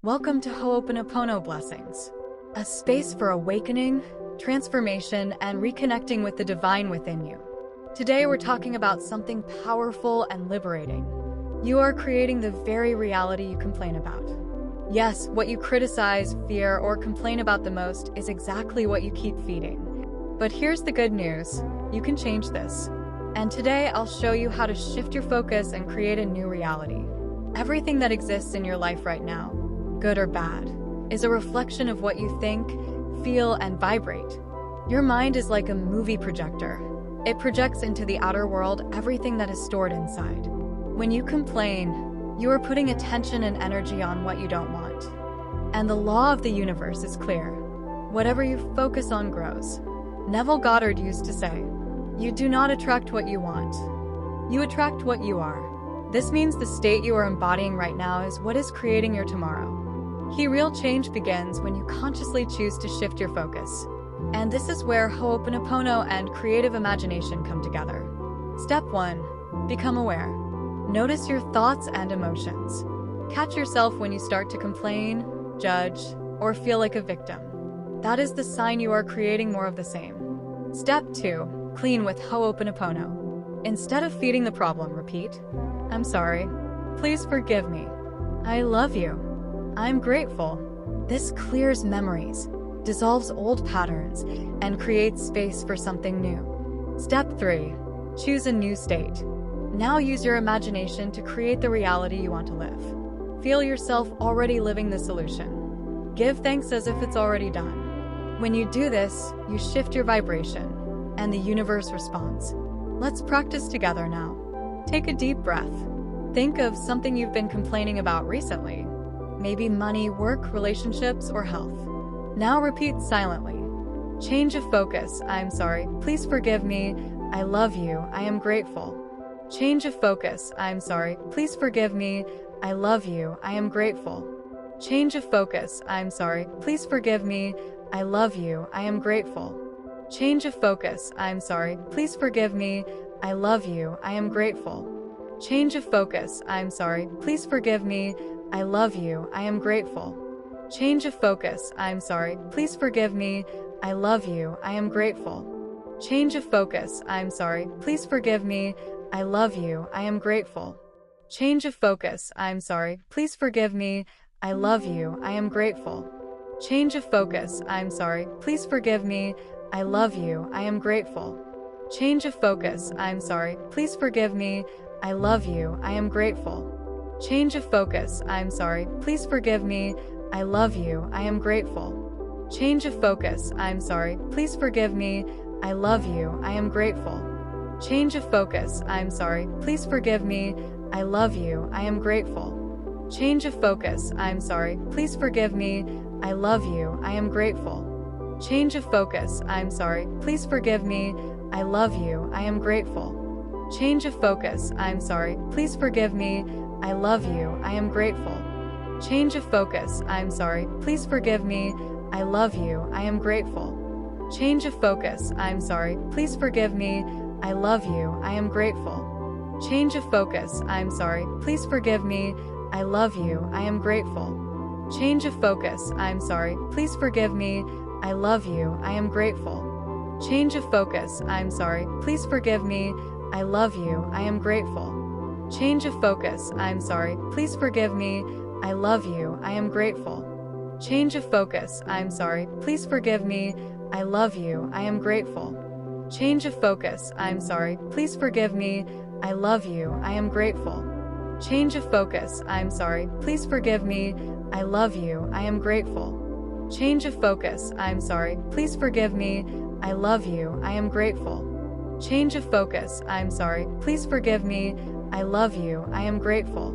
Welcome to Ho'oponopono Blessings, a space for awakening, transformation, and reconnecting with the divine within you. Today we're talking about something powerful and liberating. You are creating the very reality you complain about. Yes, what you criticize, fear, or complain about the most is exactly what you keep feeding. But here's the good news, you can change this. And today I'll show you how to shift your focus and create a new reality. Everything that exists in your life right now, good or bad, is a reflection of what you think, feel, and vibrate. Your mind is like a movie projector. It projects into the outer world everything that is stored inside. When you complain, you are putting attention and energy on what you don't want. And the law of the universe is clear. Whatever you focus on grows. Neville Goddard used to say, "You do not attract what you want. You attract what you are." This means the state you are embodying right now is what is creating your tomorrow. Real change begins when you consciously choose to shift your focus. And this is where Ho'oponopono and creative imagination come together. Step 1. Become aware. Notice your thoughts and emotions. Catch yourself when you start to complain, judge, or feel like a victim. That is the sign you are creating more of the same. Step 2. Clean with Ho'oponopono. Instead of feeding the problem, repeat, "I'm sorry. Please forgive me. I love you. I'm grateful." This clears memories, dissolves old patterns, and creates space for something new. Step 3. Choose a new state. Now use your imagination to create the reality you want to live. Feel yourself already living the solution. Give thanks as if it's already done. When you do this, you shift your vibration, and the universe responds. Let's practice together now. Take a deep breath. Think of something you've been complaining about recently. Maybe money, work, relationships, or health. Now repeat silently. Change of focus. "I'm sorry. Please forgive me. I love you. I am grateful." Change of focus. "I'm sorry. Please forgive me. I love you. I am grateful." Change of focus. "I'm sorry. Please forgive me. I love you. I am grateful." Change of focus. "I'm sorry. Please forgive me. I love you. I am grateful." Change of focus. "I'm sorry. Please forgive me. I love you. I am grateful." Change of focus. "I'm sorry. Please forgive me. I love you. I am grateful." Change of focus. "I'm sorry. Please forgive me. I love you. I am grateful." Change of focus. "I'm sorry. Please forgive me. I love you. I am grateful." Change of focus. "I'm sorry. Please forgive me. I love you. I am grateful." Change of focus. "I'm sorry. Please forgive me. I love you. I am grateful." Change of focus. "I'm sorry. Please forgive me. I love you. I am grateful." Change of focus. "I'm sorry. Please forgive me. I love you. I am grateful." Change of focus. "I'm sorry. Please forgive me. I love you. I am grateful." Change of focus. "I'm sorry. Please forgive me. I love you. I am grateful." Change of focus. "I'm sorry. Please forgive me. I love you. I am grateful." Change of focus. "I'm sorry. Please forgive me. I love you. I am grateful." Change of focus. "I'm sorry. Please forgive me. I love you. I am grateful." Change of focus. "I'm sorry. Please forgive me. I love you. I am grateful." Change of focus. "I'm sorry. Please forgive me. I love you. I am grateful." Change of focus. "I'm sorry. Please forgive me. I love you. I am grateful." Change of focus. "I'm sorry. Please forgive me. I love you. I am grateful." Change of focus. "I'm sorry. Please forgive me. I love you. I am grateful." Change of focus. "I'm sorry. Please forgive me. I love you. I am grateful." Change of focus. "I'm sorry. Please forgive me. I love you. I am grateful." Change of focus. "I'm sorry. Please forgive me. I love you. I am grateful." Change of focus. "I'm sorry. Please forgive me. I love you. I am grateful." Change of focus. "I'm sorry. Please forgive me. I love you. I am grateful."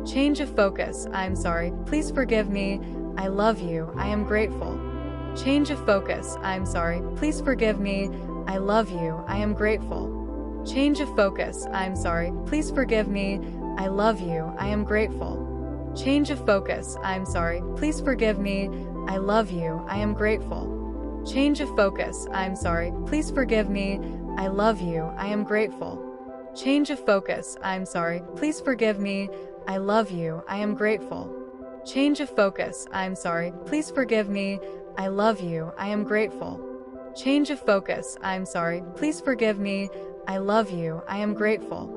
Change of focus. "I'm sorry. Please forgive me. I love you. I am grateful." Change of focus. "I'm sorry. Please forgive me. I love you. I am grateful." Change of focus. "I'm sorry. Please forgive me. I love you. I am grateful." Change of focus. "I'm sorry. Please forgive me. I love you. I am grateful." Change of focus. "I'm sorry. Please forgive me. I love you. I am grateful." Change of focus. "I'm sorry. Please forgive me. I love you. I am grateful." Change of focus, I'm sorry, please forgive me, I love you, I am grateful. Change of focus, I'm sorry, please forgive me, I love you, I am grateful.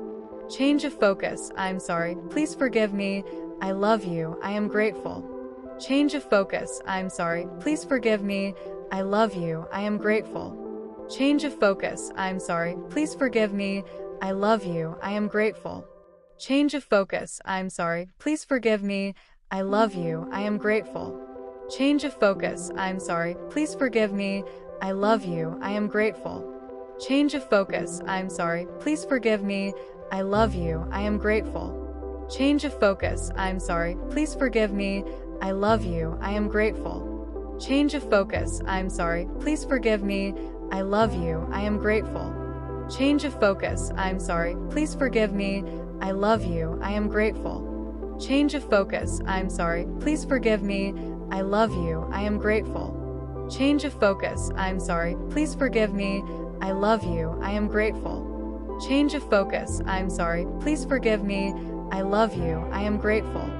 Change of focus, I'm sorry, please forgive me, I love you, I am grateful. Change of focus, I'm sorry, please forgive me, I love you, I am grateful. Change of focus, I'm sorry, please forgive me, I love you, I am grateful. Change of focus, I'm sorry, please forgive me, I love you, I am grateful. Change of focus, I'm sorry, please forgive me, I love you, I am grateful. Change of focus, I'm sorry, please forgive me, I love you, I am grateful. Change of focus, I'm sorry, please forgive me, I love you, I am grateful. Change of focus, I'm sorry, please forgive me, I love you, I am grateful. Change of focus, I'm sorry, please forgive me, I love you, I am grateful. Change of focus, I'm sorry, please forgive me, I love you, I am grateful. Change of focus, I'm sorry, please forgive me, I love you, I am grateful. Change of focus, I'm sorry, please forgive me, I love you, I am grateful.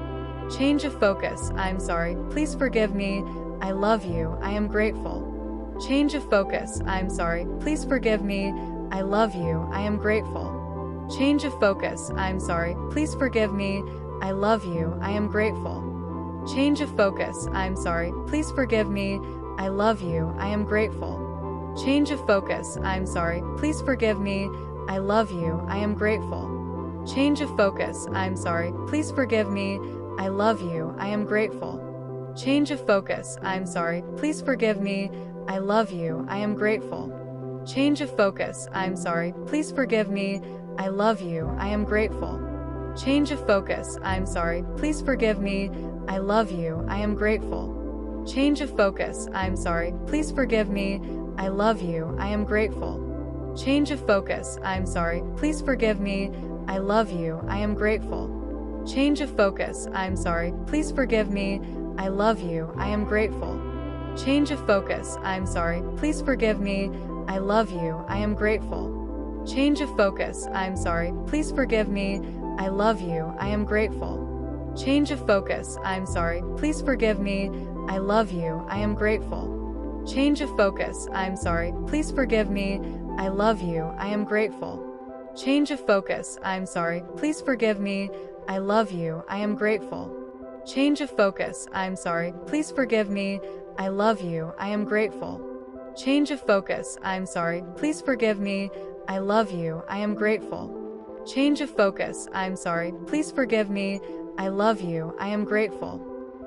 Change of focus, I'm sorry, please forgive me, I love you, I am grateful. Change of focus, I'm sorry, please forgive me, I love you, I am grateful. Change of focus, I'm sorry, please forgive me, I love you, I am grateful. Change of focus, I'm sorry, please forgive me, I love you, I am grateful. Change of focus, I'm sorry, please forgive me, I love you, I am grateful. Change of focus, I'm sorry, please forgive me, I love you, I am grateful. Change of focus, I'm sorry, please forgive me, I love you, I am grateful. Change of focus, I'm sorry, please forgive me, I love you, I am grateful. Change of focus, I'm sorry, please forgive me, I love you, I am grateful. Change of focus, I'm sorry, please forgive me, I love you, I am grateful. Change of focus, I'm sorry, please forgive me, I love you, I am grateful. Change of focus, I'm sorry, please forgive me, I love you, I am grateful. Change of focus, I'm sorry, please forgive me, I love you, I am grateful. Change of focus, I'm sorry, please forgive me, I love you, I am grateful. Change of focus, I'm sorry, please forgive me, I love you, I am grateful. Change of focus, I'm sorry, please forgive me, I love you, I am grateful. Change of focus, I'm sorry, please forgive me, I love you, I am grateful. Change of focus, I'm sorry, please forgive me, I love you, I am grateful. Change of focus, I'm sorry, please forgive me, I love you, I am grateful. Change of focus, I'm sorry, please forgive me, I love you, I am grateful.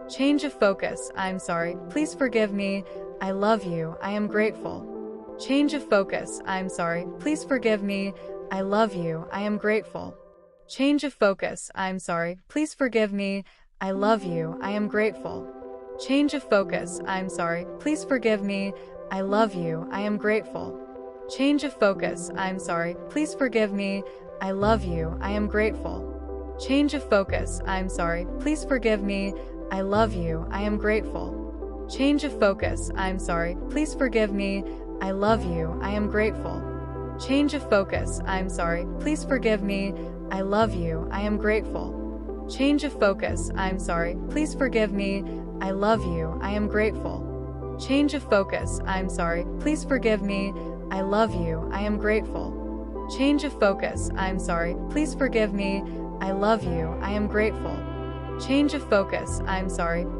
Change of focus, I'm sorry, please forgive me, I love you, I am grateful. Change of focus, I'm sorry, please forgive me, I love you, I am grateful. Change of focus, I'm sorry, please forgive me, I love you, I am grateful. Change of focus, I'm sorry, please forgive me, I love you, I am grateful. Change of focus, I'm sorry, please forgive me, I love you, I am grateful. Change of focus, I'm sorry, please forgive me, I love you, I am grateful. Change of focus, I'm sorry, please forgive me, I love you, I am grateful. Change of focus, I'm sorry, please forgive me, I love you, I am grateful. Change of focus, I'm sorry, please forgive me, I love you, I am grateful. Change of focus, I'm sorry, please forgive me, I love you, I am grateful. Change of focus, I'm sorry,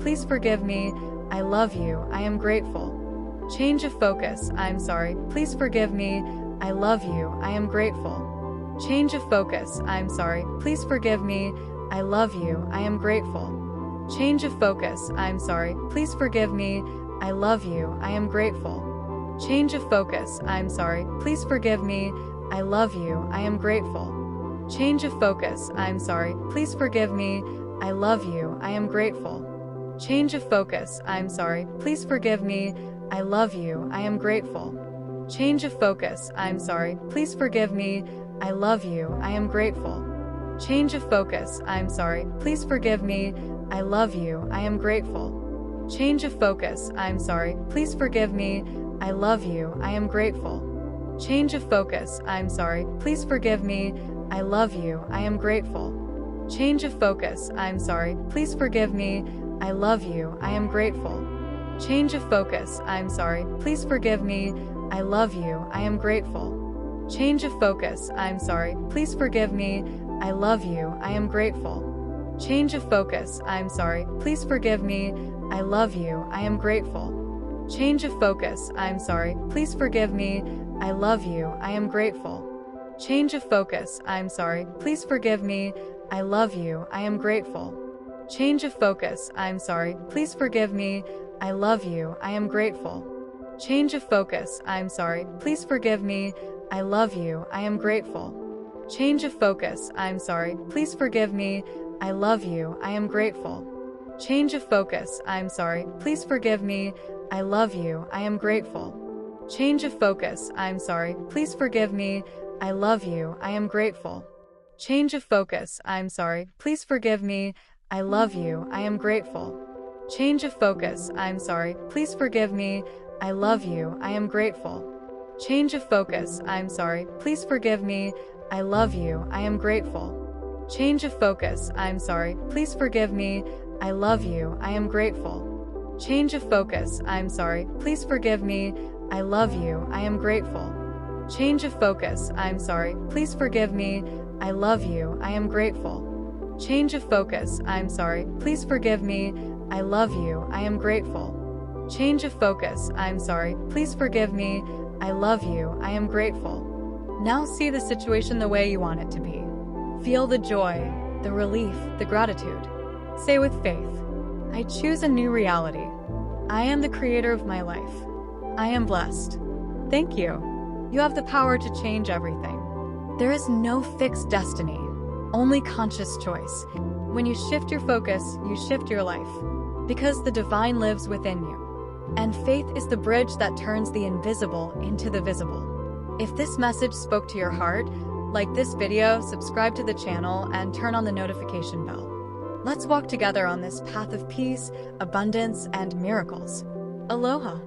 please forgive me, I love you, I am grateful. Change of focus, I'm sorry, please forgive me, I love you, I am grateful. Change of focus, I'm sorry, please forgive me, I love you, I am grateful. Change of focus, I'm sorry, please forgive me, I love you, I am grateful. Change of focus, I'm sorry, please forgive me, I love you, I am grateful. Change of focus, I'm sorry, please forgive me, I love you, I am grateful. Change of focus, I'm sorry, please forgive me, I love you, I am grateful. Change of focus, I'm sorry, please forgive me, I love you, I am grateful. Change of focus, I'm sorry, please forgive me, I love you, I am grateful. Change of focus, I'm sorry, please forgive me, I love you, I am grateful. Change of focus, I'm sorry, please forgive me, I love you, I am grateful. Change of focus, I'm sorry, please forgive me, I love you, I am grateful. Change of focus, I'm sorry, please forgive me, I love you, I am grateful. Change of focus, I'm sorry, please forgive me. I love you, I am grateful. Change of focus, I'm sorry, please forgive me. I love you, I am grateful. Change of focus, I'm sorry, please forgive me. I love you, I am grateful. Change of focus, I'm sorry, please forgive me. I love you, I am grateful. Change of focus, I'm sorry, please forgive me. I love you, I am grateful. Change of focus, I'm sorry, please forgive me. I love you, I am grateful. Change of focus, I'm sorry, please forgive me. I love you, I am grateful. Change of focus, I'm sorry, please forgive me. I love you, I am grateful. Change of focus, I'm sorry, please forgive me. I love you, I am grateful. Change of focus, I'm sorry, please forgive me. I love you, I am grateful. Change of focus, I'm sorry, please forgive me. I love you, I am grateful. Change of focus, I'm sorry, please forgive me. I love you, I am grateful. Change of focus, I'm sorry, please forgive me. I love you, I am grateful. Change of focus, I'm sorry, please forgive me. I love you, I am grateful. Change of focus, I'm sorry, please forgive me. I love you, I am grateful. Change of focus, I'm sorry, please forgive me. I love you, I am grateful. Change of focus, I'm sorry, please forgive me. I love you, I am grateful. Change of focus, I'm sorry, please forgive me. I love you, I am grateful. Now see the situation the way you want it to be. Feel the joy, the relief, the gratitude. Say with faith, I choose a new reality. I am the creator of my life. I am blessed. Thank you. You have the power to change everything. There is no fixed destiny, only conscious choice. When you shift your focus, you shift your life. Because the divine lives within you. And faith is the bridge that turns the invisible into the visible. If this message spoke to your heart, like this video, subscribe to the channel, and turn on the notification bell. Let's walk together on this path of peace, abundance, and miracles. Aloha.